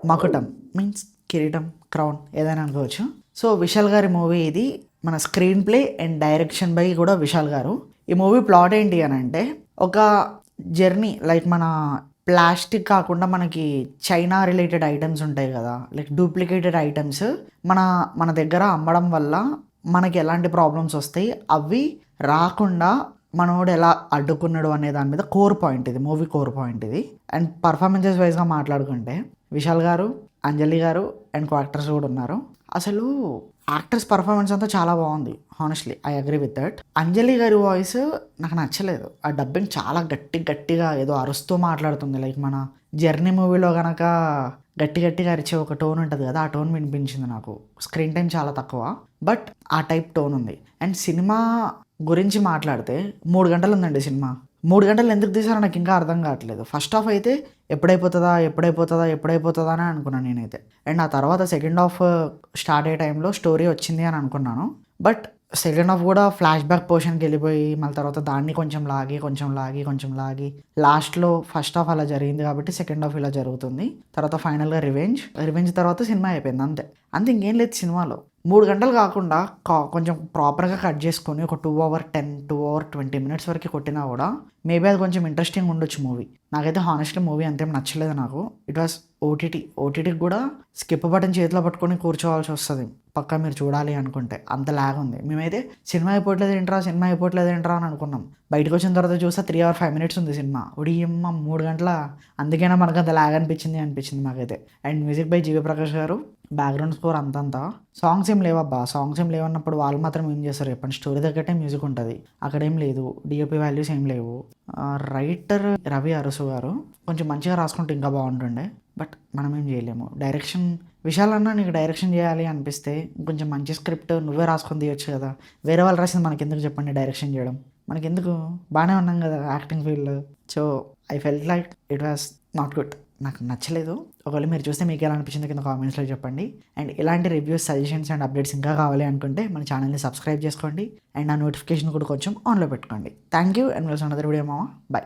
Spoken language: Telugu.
మకుటం మీన్స్ కిరీటం, క్రౌన్ ఏదైనా అనుకోవచ్చు. సో విశాల్ గారి మూవీ ఇది. మన screen play and direction by కూడా విశాల్ గారు. ఈ మూవీ ప్లాట్ ఏంటి అని అంటే, ఒక జర్నీ లైక్ మన ప్లాస్టిక్ కాకుండా మనకి చైనా రిలేటెడ్ ఐటమ్స్ ఉంటాయి కదా, లైక్ డూప్లికేటెడ్ ఐటమ్స్ మన మన దగ్గర అమ్మడం వల్ల మనకి ఎలాంటి ప్రాబ్లమ్స్ వస్తాయి, అవి రాకుండా మనోడు ఎలా అడ్డుకున్నాడు అనే దాని మీద కోర్ పాయింట్ ఇది, మూవీ కోర్ పాయింట్ ఇది. అండ్ పర్ఫార్మెన్సెస్ వైజ్గా మాట్లాడుకుంటే విశాల్ గారు, అంజలి గారు అండ్ కో యాక్టర్స్ కూడా ఉన్నారు. అసలు యాక్టర్స్ పర్ఫార్మెన్స్ అంతా చాలా బాగుంది. Honestly I agree with that. Anjali గారి వాయిస్ నాకు నచ్చలేదు. ఆ డబ్బింగ్ చాలా గట్టిగా ఏదో అరుస్తూ మాట్లాడుతుంది. లైక్ మన జర్నీ మూవీలో కనుక గట్టిగా అరిచే ఒక టోన్ ఉంటుంది కదా, ఆ టోన్ వినిపించింది నాకు. స్క్రీన్ టైం చాలా తక్కువ, బట్ ఆ టైప్ టోన్ ఉంది. అండ్ సినిమా గురించి మాట్లాడితే 3 గంటలు ఉందండి సినిమా. 3 గంటలు ఎందుకు తీసారో నాకు ఇంకా అర్థం కావట్లేదు. ఫస్ట్ హాఫ్ అయితే ఎప్పుడైపోతుందా అని అనుకున్నాను నేనైతే. అండ్ ఆ తర్వాత సెకండ్ హాఫ్ స్టార్ట్ అయ్యే టైంలో స్టోరీ వచ్చింది అని అనుకున్నాను. బట్ సెకండ్ హాఫ్ కూడా ఫ్లాష్ బ్యాక్ పోర్షన్కి వెళ్ళిపోయి మళ్ళీ తర్వాత దాన్ని కొంచెం లాగి లాస్ట్లో ఫస్ట్ హాఫ్ అలా జరిగింది కాబట్టి సెకండ్ హాఫ్ ఇలా జరుగుతుంది. తర్వాత ఫైనల్గా రివెంజ్ తర్వాత సినిమా అయిపోయింది. అంతే ఇంకేం లేదు సినిమాలో. 3 గంటలు కాకుండా కొంచెం ప్రాపర్గా కట్ చేసుకొని ఒక 2 hour 20 minutes వరకు కొట్టినా కూడా మేబీ అది కొంచెం ఇంట్రెస్టింగ్ ఉండొచ్చు మూవీ. నాకైతే హానెస్ట్లీ మూవీ అంతేం నచ్చలేదు నాకు. ఇట్ వాస్ ఓటీటీకి కూడా స్కిప్ బటన్ చేతిలో పట్టుకొని కూర్చోవాల్సి వస్తుంది పక్కా మీరు చూడాలి అనుకుంటే, అంత లాగ్ ఉంది. మేమైతే సినిమా అయిపోవట్లేదు ఏంట్రా అని అనుకున్నాం. బయటకు వచ్చిన తర్వాత చూస్తే 3 hour 5 minutes ఉంది సినిమా. ఉడియమ్మ 3 గంటల, అందుకైనా మనకు అంత లాగ్ అనిపించింది మాకైతే. అండ్ మ్యూజిక్ బై జీవి ప్రకాష్ గారు, బ్యాక్గ్రౌండ్ స్కోర్ అంతంతా. సాంగ్స్ ఏం లేవన్నప్పుడు వాళ్ళు మాత్రం ఏం చేస్తారు చెప్పండి. స్టోరీ తగ్గట్టే మ్యూజిక్ ఉంటుంది, అక్కడేం లేదు. డిఓపి వాల్యూస్ ఏం లేవు. రైటర్ రవి అరసు గారు కొంచెం మంచిగా రాసుకుంటే ఇంకా బాగుంటుండే, బట్ మనం ఏం చేయలేము. డైరెక్షన్ విశాల్ అన్న, నీకు డైరెక్షన్ చేయాలి అనిపిస్తే కొంచెం మంచి స్క్రిప్ట్ నువ్వే రాసుకొని తీయొచ్చు కదా. వేరే వాళ్ళు రాసింది మనకి ఎందుకు చెప్పండి డైరెక్షన్ చేయడం, మనకెందుకు? బాగానే ఉన్నాం కదా యాక్టింగ్ ఫీల్డ్లో. So I felt like it was not good. నాకు నచ్చలేదు. ఒకవేళ మీరు చూస్తే మీకు ఎలా అనిపించింది కింద కామెంట్స్లో చెప్పండి. అండ్ ఇలాంటి రివ్యూస్, సజెషన్స్ అండ్ అప్డేట్స్ ఇంకా కావాలి అనుకుంటే మన ఛానల్ని సబ్స్క్రైబ్ చేసుకోండి. అండ్ ఆ నోటిఫికేషన్ కూడా కొంచెం ఆన్లో పెట్టుకోండి. Thank you and wells another video మామ. బై.